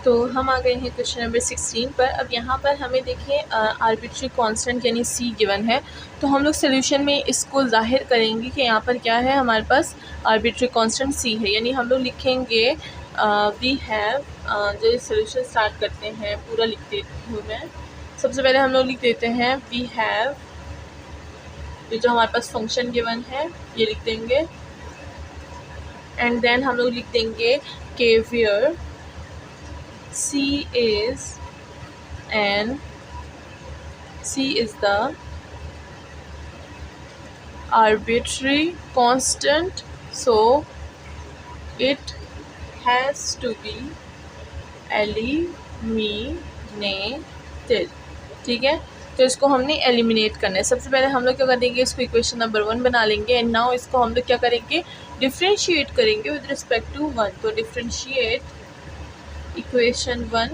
तो हम आ गए हैं क्वेश्चन नंबर 16 पर। अब यहाँ पर हमें देखें आर्बिट्री कांस्टेंट यानी c गिवन है, तो हम लोग सोल्यूशन में इसको ज़ाहिर करेंगे कि यहाँ पर क्या है, हमारे पास आर्बिट्री कांस्टेंट c है। यानी हम लोग लिखेंगे वी हैव, जो सोल्यूशन स्टार्ट करते हैं पूरा लिख देती हूँ मैं। सबसे पहले हम लोग लिख देते हैं वी हैव, ये जो हमारे पास फंक्शन गिवन है ये लिख देंगे, एंड देन हम लोग लिख देंगे के where C is the arbitrary constant, so it has to be eliminated। ठीक है, तो इसको हमने एलिमिनेट करना है। सबसे पहले हम लोग क्या कर देंगे, इसको इक्वेशन नंबर 1 बना लेंगे, एंड नाउ इसको हम लोग क्या करेंगे, डिफ्रेंशिएट करेंगे विद रिस्पेक्ट टू 1। तो differentiate equation 1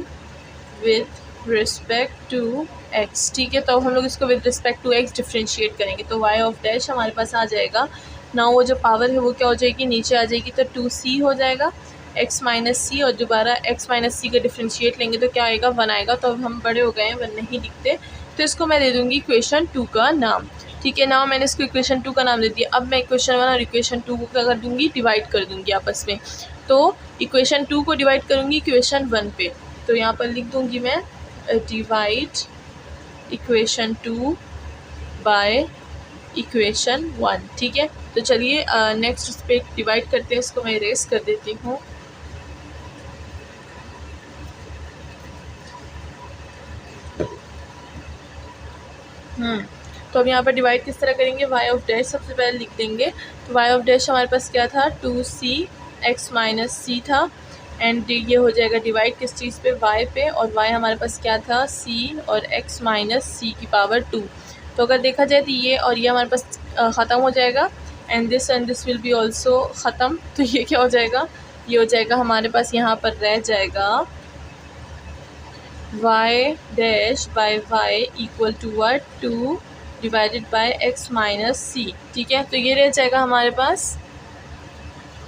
with respect to x। ठीक है, तो हम लोग इसको with respect to x differentiate करेंगे, तो y ऑफ डैश हमारे पास आ जाएगा। ना वो जो पावर है वो क्या हो जाएगी, नीचे आ जाएगी, तो 2c हो जाएगा x माइनस सी, और दोबारा x माइनस सी का डिफ्रेंशिएट लेंगे तो क्या आएगा, 1 आएगा। तो अब हम बड़े हो गए हैं, 1 नहीं लिखते, तो इसको मैं दे दूँगी इक्वेशन 2 का नाम। ठीक है, नाउ मैंने इसको इक्वेशन 2 का नाम दे दिया। अब मैं इक्वेशन 1 और इक्वेशन 2 को क्या कर दूँगी, डिवाइड कर दूँगी आपस में। तो इक्वेशन 2 को डिवाइड करूँगी इक्वेशन 1 पे, तो यहाँ पर लिख दूँगी मैं डिवाइड इक्वेशन 2 बाय इक्वेशन 1। ठीक है, तो चलिए नेक्स्ट उस पर डिवाइड करते हैं, इसको मैं इरेज कर देती हूँ। तो अब यहाँ पर डिवाइड किस तरह करेंगे, y ऑफ डैश सबसे पहले लिख देंगे। तो y ऑफ डैश हमारे पास क्या था, 2c x माइनस सी था, एंड ये हो जाएगा डिवाइड किस चीज़ पे, y पे, और y हमारे पास क्या था, c और x माइनस सी की पावर 2। तो अगर देखा जाए तो ये और ये हमारे पास ख़त्म हो जाएगा, and this will B also ख़त्म। तो ये क्या हो जाएगा, ये हो जाएगा हमारे पास, यहाँ पर रह जाएगा y dash by y equal to what, 2 divided by x minus c. ठीक है, तो ये रह जाएगा हमारे पास।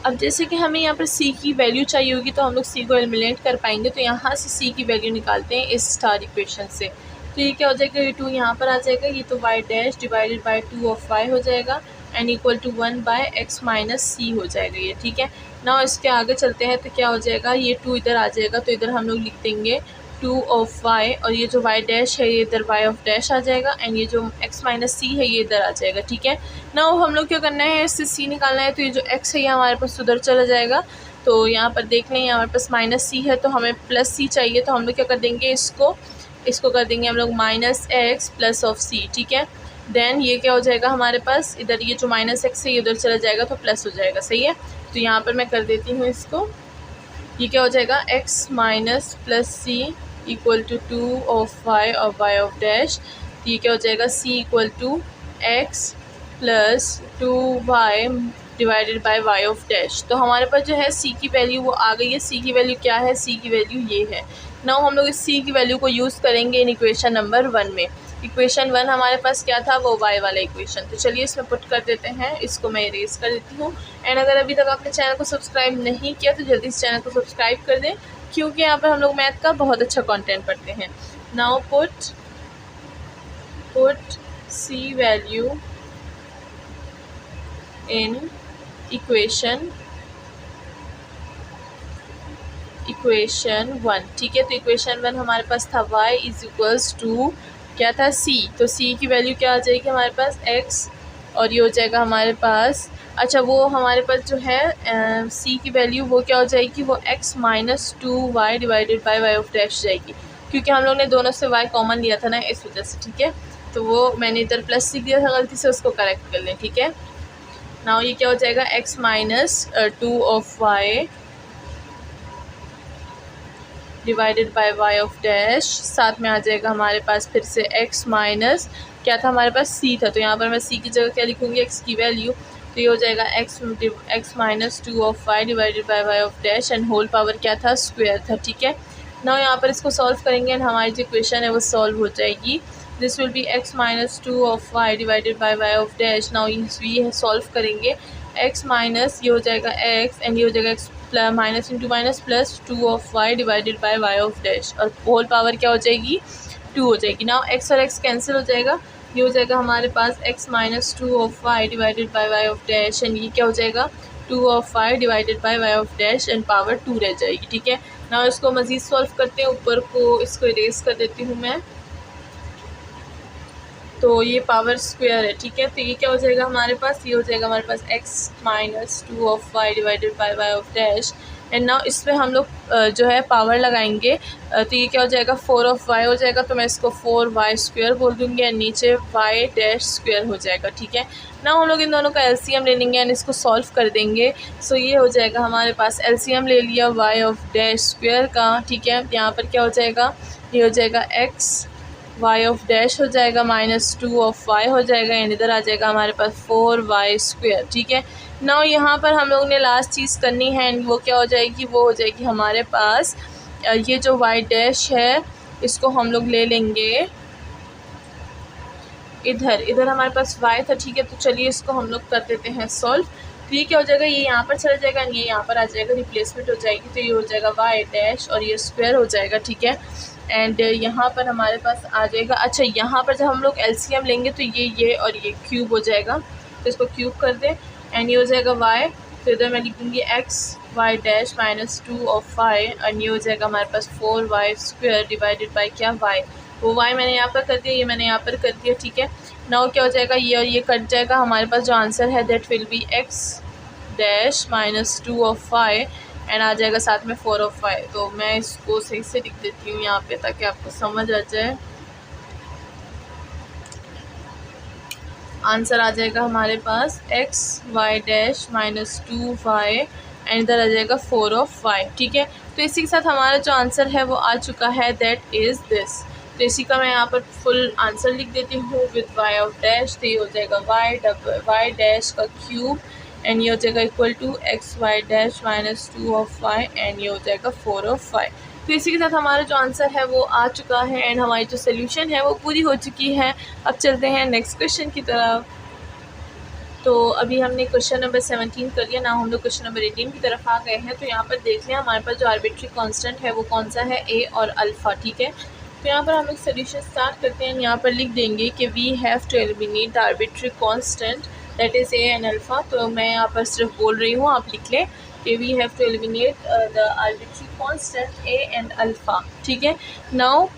अब जैसे कि हमें यहाँ पर c की वैल्यू चाहिए होगी, तो हम लोग c को एलिमिनेट कर पाएंगे, तो यहाँ से c की वैल्यू निकालते हैं इस स्टार इक्वेशन से। तो ये क्या हो जाएगा, ये 2 यहाँ पर आ जाएगा, ये तो y dash divided by 2 of y हो जाएगा, and equal to 1 by x minus c हो जाएगा ये। ठीक है, ना इसके आगे चलते हैं, तो क्या हो जाएगा, ये 2 इधर आ जाएगा, तो इधर हम लोग लिख देंगे 2 ऑफ y, और ये जो y डैश है ये इधर y ऑफ डैश आ जाएगा, एंड ये जो x माइनस सी है ये इधर आ जाएगा। ठीक है, ना हम लोग क्या करना है, इससे c निकालना है, तो ये जो x है ये हमारे पास उधर चला जाएगा। तो यहाँ पर देख लें, हमारे पास माइनस सी है, तो हमें प्लस सी चाहिए, तो हम लोग क्या कर देंगे, इसको कर देंगे हम लोग माइनस एक्स प्लस ऑफ सी। ठीक है, देन ये क्या हो जाएगा हमारे पास, इधर ये जो माइनस एक्स है ये उधर चला जाएगा, तो प्लस हो जाएगा। सही है, तो यहाँ पर मैं कर देती हूँ इसको, ये क्या हो जाएगा, x minus plus C equal to 2 of y और y ऑफ डैश। ये क्या हो जाएगा, c equal to x plus 2y divided by y of dash. तो हमारे पास जो है c की वैल्यू वो आ गई है। c की वैल्यू क्या है, c की वैल्यू ये है। नाउ हम लोग इस c की वैल्यू को यूज़ करेंगे इन इक्वेशन नंबर 1 में। इक्वेशन 1 हमारे पास क्या था, वो y वाला इक्वेशन। तो चलिए इसमें पुट कर देते हैं, इसको मैं इरेज कर देती हूँ। एंड अगर अभी तक आपने चैनल को सब्सक्राइब नहीं किया तो जल्दी इस चैनल को सब्सक्राइब कर दें, क्योंकि यहाँ पर हम लोग मैथ का बहुत अच्छा कंटेंट पढ़ते हैं। Now put c value in equation 1। ठीक है, तो इक्वेशन 1 हमारे पास था y इज इक्वल्स टू क्या था, c। तो c की वैल्यू क्या आ जाएगी हमारे पास, x, और ये हो जाएगा हमारे पास, अच्छा वो हमारे पास जो है c की वैल्यू वो क्या हो जाएगी, वो x minus 2y divided by y of dash जाएगी, क्योंकि हम लोग ने दोनों से y कॉमन लिया था ना, इस वजह से। ठीक है, तो वो मैंने इधर प्लस लिख दिया था गलती से, उसको करेक्ट कर लें। ठीक है, नाउ ये क्या हो जाएगा, x minus 2 of y divided by y of dash, साथ में आ जाएगा हमारे पास फिर से x माइनस क्या था हमारे पास, c था, तो यहाँ पर मैं c की जगह क्या लिखूँगी, x की वैल्यू। तो ये हो जाएगा x minus 2 of y divided by y of dash, and whole power क्या था, स्क्वायर था। ठीक है, ना यहाँ पर इसको सॉल्व करेंगे, एंड हमारी जो इक्वेशन है वो सॉल्व हो जाएगी। This will be x minus 2 of y divided by y of dash. Now ये सॉल्व करेंगे, x माइनस ये हो जाएगा x, एंड ये हो जाएगा x minus into minus plus 2 of Y divided by Y of dash, और होल पावर क्या हो जाएगी 2 हो जाएगी। नाउ एक्स और एक्स कैंसिल हो जाएगा, ये हो जाएगा हमारे पास x minus 2 of Y divided by Y of dash, and ये क्या हो जाएगा 2 of Y divided by Y of dash and power 2 रह जाएगी। ठीक है, नाउ इसको मज़ीद सॉल्व करते हैं, ऊपर को इसको इरेज कर देती हूँ मैं, तो ये पावर स्क्वायर है। ठीक है, तो ये क्या हो जाएगा हमारे पास, ये हो जाएगा हमारे पास x minus 2 of Y divided by Y of dash, and now इस पर हम लोग जो है पावर लगाएंगे, तो ये क्या हो जाएगा 4 ऑफ वाई हो जाएगा, तो मैं इसको 4y स्क्वायर बोल दूँगी, एंड नीचे y डैश स्क्वायर हो जाएगा। ठीक है, नाउ हम लोग इन दोनों का एलसीएम ले लेंगे एंड इसको सॉल्व कर देंगे। सो ये हो जाएगा हमारे पास एलसीएम ले लिया y ऑफ डैश स्क्वायर का। ठीक है, यहाँ पर क्या हो जाएगा, ये हो जाएगा x y ऑफ डैश हो जाएगा माइनस 2 ऑफ y हो जाएगा, एंड इधर आ जाएगा हमारे पास 4y स्क्वायर। ठीक है, नाउ यहाँ पर हम लोग ने लास्ट चीज़ करनी है, एंड वो क्या हो जाएगी, वो हो जाएगी हमारे पास ये जो y डैश है इसको हम लोग ले लेंगे इधर हमारे पास y था। ठीक है, तो चलिए इसको हम लोग कर देते हैं सॉल्व। तो ये क्या हो जाएगा, ये यहाँ पर चला जाएगा, ये यहाँ पर आ जाएगा, रिप्लेसमेंट हो जाएगी, तो ये हो जाएगा y डैश और ये स्क्वायर हो जाएगा। ठीक है, एंड यहाँ पर हमारे पास आ जाएगा, अच्छा यहाँ पर जब हम लोग एलसीएम लेंगे तो ये और ये क्यूब हो जाएगा, तो इसको क्यूब कर दें, एंड ये हो जाएगा y, तो इधर मैं लिख दूँगी x y dash minus 2 of y, and ये हो जाएगा हमारे पास 4y स्क्वायर डिवाइडेड बाई क्या y, वो y मैंने यहाँ पर कर दिया, ये मैंने यहाँ पर कर दिया। ठीक है, नाउ क्या हो जाएगा, ये और ये कट जाएगा, हमारे पास जो आंसर है that will be x dash minus 2 of y, and आ जाएगा साथ में 4 ऑफ y। तो मैं इसको सही से लिख देती हूँ यहाँ पे ताकि आपको समझ आ जाए। आंसर आ जाएगा हमारे पास x y dash minus 2y, and इधर आ जाएगा 4 ऑफ y। ठीक है, तो इसी के साथ हमारा जो आंसर है वो आ चुका है, दैट इज़ दिस। तो इसी का मैं यहाँ पर फुल आंसर लिख देती हूँ विद y ऑफ डैश, तो ये हो जाएगा y डैश का क्यूब, एंड ये हो जाएगा equal to X Y dash minus 2 of y, and ये हो जाएगा 4 ऑफ y। तो इसी के साथ हमारा जो आंसर है वो आ चुका है, एंड हमारी जो सोल्यूशन है वो पूरी हो चुकी है। अब चलते हैं नेक्स्ट क्वेश्चन की तरफ। तो अभी हमने क्वेश्चन नंबर 17 कर लिया, ना हम लोग क्वेश्चन नंबर 18 की तरफ आ गए हैं। तो यहाँ पर देख लें हमारे पास जो आर्बिट्री कांस्टेंट है वो कौन सा है, a और अल्फ़ा। ठीक है, तो यहाँ पर हम लोग सोल्यूशन स्टार्ट करते हैं। यहाँ पर लिख देंगे कि we have to eliminate the arbitrary constant that is a and alpha. तो मैं यहाँ पर सिर्फ बोल रही हूँ, आप लिख लें कि we have to eliminate the arbitrary constant a and alpha. ठीक है, now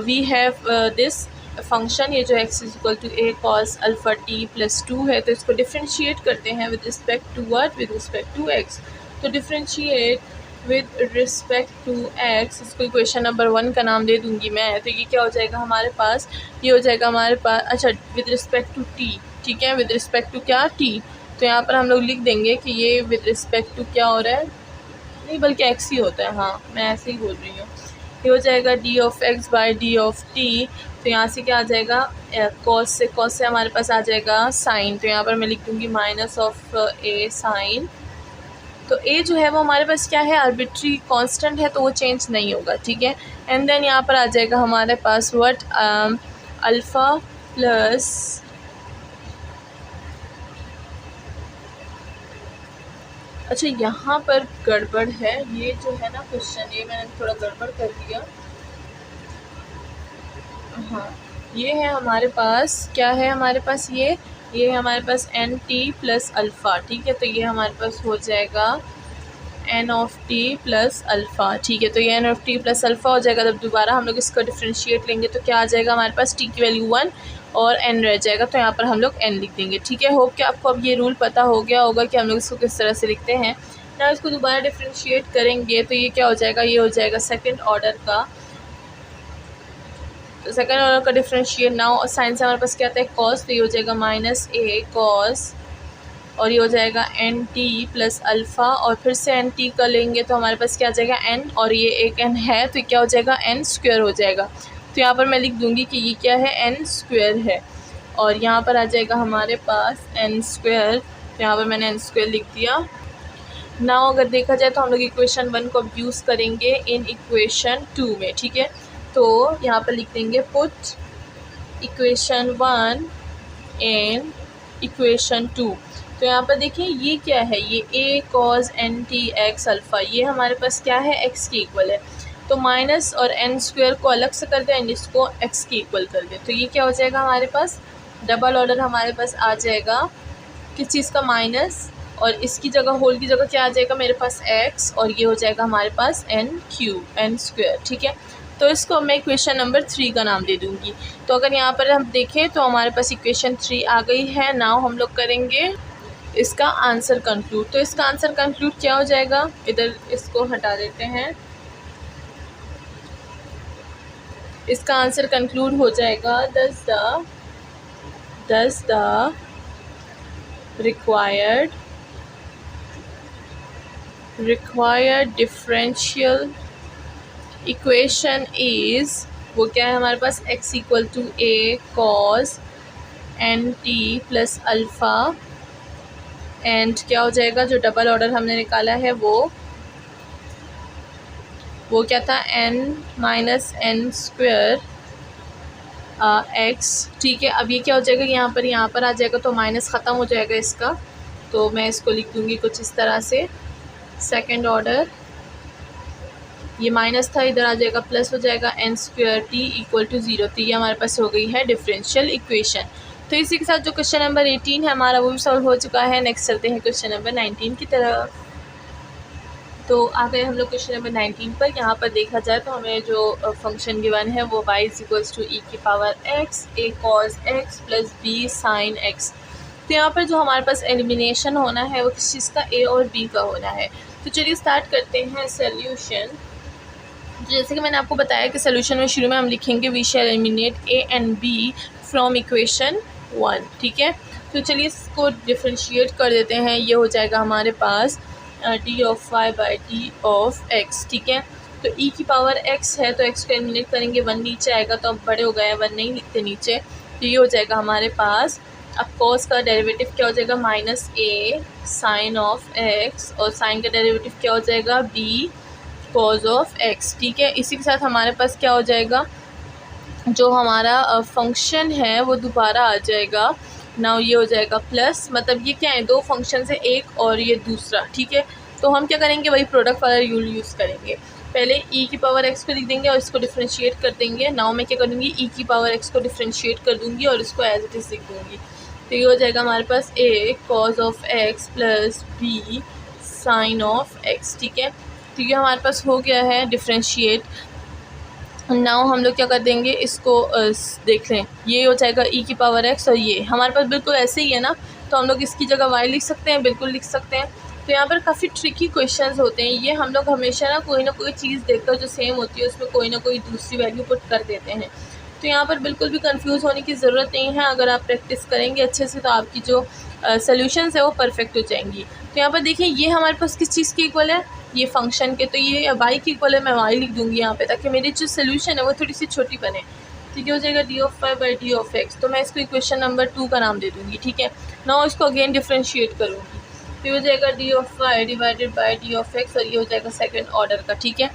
we have this function, ये जो x is equal to a cos alpha t plus 2 है, तो इसको डिफ्रेंशिएट करते हैं with respect to what, with respect to x। तो differentiate with respect to x, इसको इक्वेशन नंबर 1 का नाम दे दूंगी मैं। तो ये क्या हो जाएगा हमारे पास, ये हो जाएगा हमारे पास, अच्छा विद रिस्पेक्ट टू t। ठीक है, विद रिस्पेक्ट टू क्या t, तो यहाँ पर हम लोग लिख देंगे कि ये विद रिस्पेक्ट टू क्या हो रहा है, नहीं बल्कि x ही होता है, हाँ मैं ऐसे ही बोल रही हूँ। ये हो जाएगा d of x by D of t, तो यहाँ से क्या आ जाएगा cos से हमारे पास आ जाएगा साइन, तो यहाँ पर मैं लिख दूँगी माइनस ऑफ a साइन। तो a जो है वो हमारे पास क्या है, आर्बिट्री कांस्टेंट है, तो वो चेंज नहीं होगा। ठीक है, एंड देन यहाँ पर आ जाएगा हमारे पास व्हाट, अल्फ़ा प्लस अच्छा यहाँ पर गड़बड़ है, ये जो है ना क्वेश्चन, ये मैंने थोड़ा गड़बड़ कर दिया। हाँ, ये है हमारे पास, क्या है हमारे पास, ये है हमारे पास एन टी प्लस अल्फ़ा। ठीक है, तो ये हमारे पास हो जाएगा N of T plus alpha. ठीक है, तो ये N of T plus alpha हो जाएगा। जब दोबारा हम लोग इसको डिफ्रेंशिएट लेंगे तो क्या आ जाएगा हमारे पास, टी की वैल्यू 1 और एन रह जाएगा, तो यहाँ पर हम लोग एन लिख देंगे। ठीक है, होप कि आपको अब ये रूल पता हो गया होगा कि हम लोग इसको किस तरह से लिखते हैं ना। इसको दोबारा डिफ्रेंशिएट करेंगे तो ये क्या हो जाएगा, ये हो जाएगा सेकेंड ऑर्डर का, तो सेकेंड ऑर्डर का डिफ्रेंशिएट। नाउ साइन से हमारे पास क्या आता है कॉस, तो ये हो जाएगा माइनस ए कॉस, और ये हो जाएगा एन टी प्लस अल्फ़ा, और फिर से एन टी का लेंगे तो हमारे पास क्या आ जाएगा एन, और ये एक एन है तो क्या हो जाएगा एन स्क्वायर हो जाएगा। तो यहाँ पर मैं लिख दूँगी कि ये क्या है, एन स्क्वायर है, और यहाँ पर आ जाएगा हमारे पास एन स्क्वायर, तो यहाँ पर मैंने एन स्क्वायर लिख दिया। नाउ अगर देखा जाए तो हम लोग इक्वेशन 1 को अब यूज़ करेंगे इन इक्वेशन 2 में। ठीक है, तो यहाँ पर लिख देंगे पुट इक्वेशन 1 इन इक्वेशन 2। तो यहाँ पर देखिए ये क्या है, ये a cos nt x alpha, ये हमारे पास क्या है, x के इक्वल है। तो माइनस और n स्क्वायर को अलग से कर दें एंड इसको x के इक्वल कर दें, तो ये क्या हो जाएगा हमारे पास, डबल ऑर्डर हमारे पास आ जाएगा किस चीज़ का, माइनस, और इसकी जगह होल की जगह क्या आ जाएगा मेरे पास x, और ये हो जाएगा हमारे पास n स्क्वायर। ठीक है, तो इसको मैं इक्वेशन नंबर 3 का नाम दे दूँगी। तो अगर यहाँ पर हम देखें तो हमारे पास इक्वेशन 3 आ गई है। नाउ हम लोग करेंगे इसका आंसर कंक्लूड। तो इसका आंसर कंक्लूड क्या हो जाएगा, इधर इसको हटा देते हैं, इसका आंसर कंक्लूड हो जाएगा thus the required differential equation is, वो क्या है हमारे पास, x equal to a cos nt plus alpha, and क्या हो जाएगा, जो डबल ऑर्डर हमने निकाला है वो क्या था, n minus N square x। ठीक है, अब ये क्या हो जाएगा, यहाँ पर आ जाएगा तो माइनस ख़त्म हो जाएगा इसका, तो मैं इसको लिख दूँगी कुछ इस तरह से, सेकेंड ऑर्डर, ये माइनस था इधर आ जाएगा प्लस हो जाएगा, n square t equal to 0। तो ये हमारे पास हो गई है डिफरेंशियल इक्वेशन। तो इसी के साथ जो क्वेश्चन नंबर 18 है हमारा वो भी सॉल्व हो चुका है। नेक्स्ट चलते हैं क्वेश्चन नंबर 19 की तरफ। तो आ गए हम लोग क्वेश्चन नंबर 19 पर। यहाँ पर देखा जाए तो हमें जो फंक्शन गिवन है वो y इक्वल्स टू e की power x a cos x plus b sin x। तो यहाँ पर जो हमारे पास एलिमिनेशन होना है वो किस चीज़ का, a और b का होना है। तो चलिए स्टार्ट करते हैं सोल्यूशन। जैसे कि मैंने आपको बताया कि सोल्यूशन में शुरू में हम लिखेंगे we shall eliminate a and b from equation 1। ठीक है, तो चलिए इसको डिफ्रेंशिएट कर देते हैं। ये हो जाएगा हमारे पास d of y by d of x। ठीक है, तो e की पावर x है तो x को एलिमिनेट करेंगे, 1 नीचे आएगा तो अब बड़े हो गए हैं, 1 नहीं लिखते नीचे। तो ये हो जाएगा हमारे पास, अब cos का डेरिवेटिव क्या हो जाएगा, minus a sine of x, और साइन का डेरिवेटिव क्या हो जाएगा, b cos ऑफ x। ठीक है, इसी के साथ हमारे पास क्या हो जाएगा, जो हमारा फंक्शन है वो दोबारा आ जाएगा। नाउ ये हो जाएगा प्लस, मतलब ये क्या है, दो फंक्शन है, एक और ये दूसरा। ठीक है, तो हम क्या करेंगे, वही प्रोडक्ट वाला रूल यूज़ करेंगे। पहले e की पावर x को लिख देंगे और इसको डिफ्रेंशिएट कर देंगे। नाउ मैं क्या करूँगी, e की पावर x को डिफ्रेंशिएट कर दूँगी और इसको एज इट इज़ लिख दूँगी। तो ये हो जाएगा हमारे पास a cos of x plus b sine of x। ठीक है, तो ये हमारे पास हो गया है डिफ्रेंशिएट। नाउ हम लोग क्या कर देंगे, इसको देख लें, ये हो जाएगा e की पावर x, और ये हमारे पास बिल्कुल ऐसे ही है ना, तो हम लोग इसकी जगह y लिख सकते हैं, बिल्कुल लिख सकते हैं। तो यहाँ पर काफ़ी ट्रिकी क्वेश्चंस होते हैं ये, हम लोग हमेशा ना कोई चीज़ देखकर जो सेम होती है उसमें कोई ना कोई दूसरी वैल्यू पुट कर देते हैं। तो यहाँ पर बिल्कुल भी कंफ्यूज होने की ज़रूरत नहीं है। अगर आप प्रैक्टिस करेंगे अच्छे से तो आपकी जो सोल्यूशंस है वो परफेक्ट हो जाएंगी। तो यहाँ पर देखिए ये हमारे पास किस चीज़ के इक्वल है, ये फंक्शन के, तो ये y की इक्वल है, मैं y लिख दूँगी यहाँ पे ताकि मेरी जो सोल्यूशन है वो थोड़ी सी छोटी बने। तो ये हो जाएगा d of y by d of x। तो मैं इसको इक्वेशन नंबर 2 का नाम दे दूँगी। ठीक है, नाउ इसको अगेन डिफ्रेंशिएट करूँगी, तो ये हो जाएगा d of y divided by d of x, और ये हो जाएगा सेकेंड ऑर्डर का। ठीक है,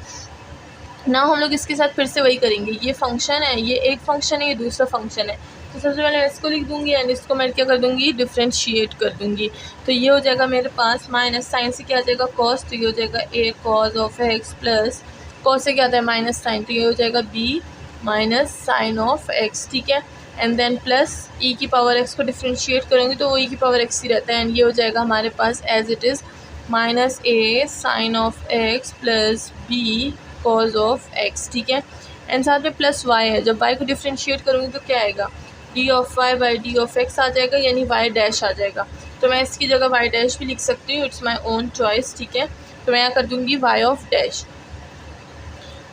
ना हम लोग इसके साथ फिर से वही करेंगे, ये फंक्शन है, ये एक फंक्शन है, ये दूसरा फंक्शन है। तो सबसे पहले इसको लिख दूंगी एंड इसको मैं क्या कर दूंगी, डिफ्रेंशिएट कर दूंगी। तो ये हो जाएगा मेरे पास माइनस साइन से क्या आ जाएगा कॉस, तो ये हो जाएगा a cos of x plus cos से क्या आता है माइनस साइन, तो ये हो जाएगा b minus sine of x। ठीक है, एंड देन प्लस e की पावर x को डिफ्रेंशिएट करेंगे तो वो e की पावर x ही रहता है, एंड ये हो जाएगा हमारे पास as it is minus a sine of x plus b cos of x। ठीक है, एंड साथ में प्लस y है, जब y को डिफ्रेंशिएट करूँगी तो क्या आएगा, d of y by d of x आ जाएगा, यानी y डैश आ जाएगा। तो मैं इसकी जगह y डैश भी लिख सकती हूँ, इट्स माई ओन चॉइस। ठीक है, तो मैं यहाँ कर दूँगी y ऑफ डैश।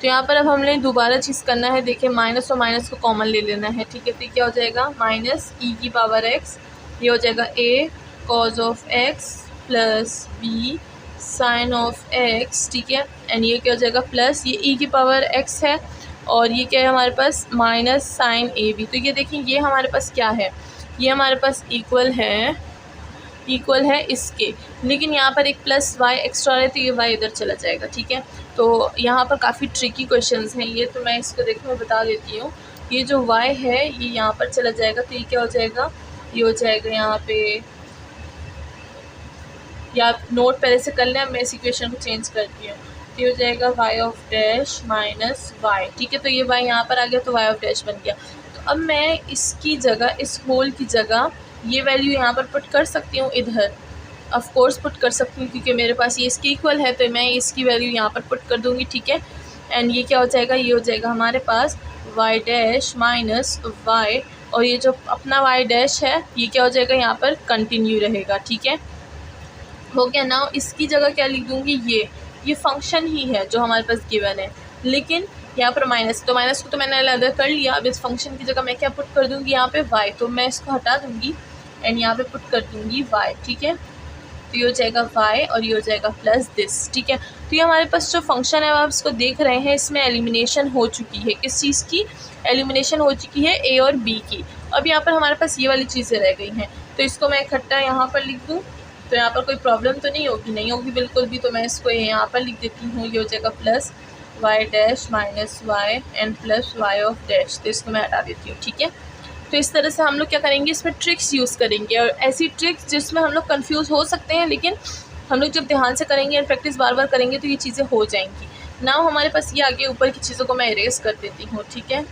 तो यहाँ पर अब हमने दोबारा चीज़ करना है, देखिए माइनस और माइनस को कॉमन ले लेना है। ठीक है, तो क्या हो जाएगा माइनस e की पावर x, ये हो जाएगा a cos of x plus b sine of x। ठीक है, एंड ये क्या हो जाएगा प्लस, ये e की पावर x है और ये क्या है हमारे पास माइनस साइन ए बी। तो ये देखिए ये हमारे पास क्या है, ये हमारे पास इक्वल है इसके, लेकिन यहाँ पर एक प्लस y एक्स्ट्रा है तो ये y इधर चला जाएगा। ठीक है, तो यहाँ पर काफ़ी ट्रिकी क्वेश्चंस हैं ये, तो मैं इसको देखो मैं बता देती हूँ। ये जो y है ये यहाँ पर चला जाएगा, तो ये क्या हो जाएगा, ये हो जाएगा यहाँ पे या आप नोट पहले से कर लें, मैं इस इक्वेशन को चेंज करती हूँ। तो ये हो जाएगा y of dash minus y, ठीक है। तो ये y यहाँ पर आ गया तो y ऑफ डैश बन गया। तो अब मैं इसकी जगह, इस होल की जगह ये वैल्यू यहाँ पर पुट कर सकती हूँ, इधर ऑफ कोर्स पुट कर सकती हूँ क्योंकि मेरे पास ये इसके इक्वल है, तो मैं इसकी वैल्यू यहाँ पर पुट कर दूँगी, ठीक है। एंड ये क्या हो जाएगा, ये हो जाएगा हमारे पास y डैश माइनस y, और ये जो अपना y डैश है ये क्या हो जाएगा, यहाँ पर कंटिन्यू रहेगा, ठीक है। हो गया। नाउ इसकी जगह क्या लिख दूँगी, ये फंक्शन ही है जो हमारे पास गिवन है, लेकिन यहाँ पर माइनस, तो माइनस को तो मैंने अलग कर लिया। अब इस फंक्शन की जगह मैं क्या पुट कर दूँगी, यहाँ पे y, तो मैं इसको हटा दूँगी एंड यहाँ पे पुट कर दूँगी y, ठीक है। तो ये हो जाएगा y और ये हो जाएगा प्लस दिस, ठीक है। तो ये हमारे पास जो फंक्शन है आप इसको देख रहे हैं, इसमें एलिमिनेशन हो चुकी है। किस चीज़ की एलिमिनेशन हो चुकी है, a और b की। अब यहाँ पर हमारे पास ये वाली चीज़ें रह गई हैं, तो इसको मैं इकट्ठा यहाँ पर लिख दूँ, तो यहाँ पर कोई प्रॉब्लम तो नहीं होगी, नहीं होगी बिल्कुल भी। तो मैं इसको यहाँ पर लिख देती हूँ, ये हो जाएगा plus y dash minus y and plus y of dash, तो इसको मैं हटा देती हूँ, ठीक है। तो इस तरह से हम लोग क्या करेंगे, इसमें ट्रिक्स यूज़ करेंगे, और ऐसी ट्रिक्स जिसमें हम लोग कंफ्यूज हो सकते हैं, लेकिन हम लोग जब ध्यान से करेंगे और प्रैक्टिस बार बार करेंगे तो ये चीज़ें हो जाएंगी। नाउ हमारे पास ये आगे ऊपर की चीज़ों को मैं इरेज कर देती हूँ, ठीक है।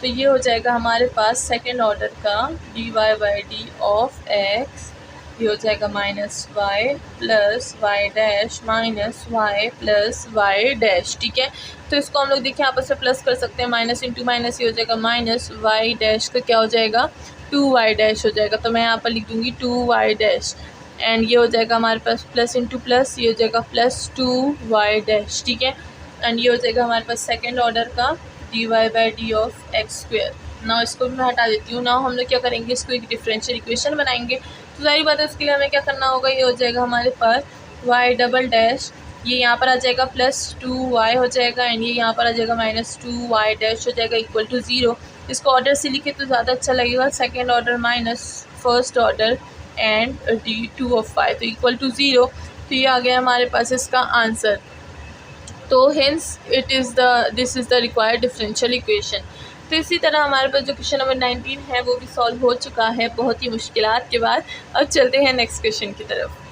तो ये हो जाएगा हमारे पास सेकेंड ऑर्डर का dy by D of x, ये हो जाएगा minus y plus y dash minus y plus y dash, ठीक है। तो इसको हम लोग देखिए आपस में प्लस कर सकते हैं, माइनस इंटू माइनस, ये हो जाएगा माइनस y डैश का क्या हो जाएगा 2y डैश हो जाएगा। तो मैं यहाँ पर लिख दूँगी 2y डैश, एंड ये हो जाएगा हमारे पास प्लस इंटू प्लस, ये हो जाएगा प्लस 2y डैश, ठीक है। एंड ये हो जाएगा हमारे पास सेकेंड ऑर्डर का dy by D of x square. ना इसको भी मैं हटा देती हूँ। ना हम लोग क्या करेंगे, इसको एक डिफरेंशियल इक्वेशन बनाएंगे। तो सारी बात है, उसके लिए हमें क्या करना होगा, ये हो जाएगा हमारे पास y डबल डैश, ये यहाँ पर आ जाएगा प्लस 2y हो जाएगा, एंड ये यहाँ पर आ जाएगा माइनस 2y डैश हो जाएगा इक्वल टू 0। इसको ऑर्डर से लिखे तो ज़्यादा अच्छा लगेगा, second order minus first order and d2 of y, तो इक्वल टू 0। तो ये आ गया हमारे पास इसका आंसर। तो hence this is the required differential equation. तो इसी तरह हमारे पास जो क्वेश्चन नंबर 19 है वो भी सॉल्व हो चुका है बहुत ही मुश्किलात के बाद। अब चलते हैं नेक्स्ट क्वेश्चन की तरफ।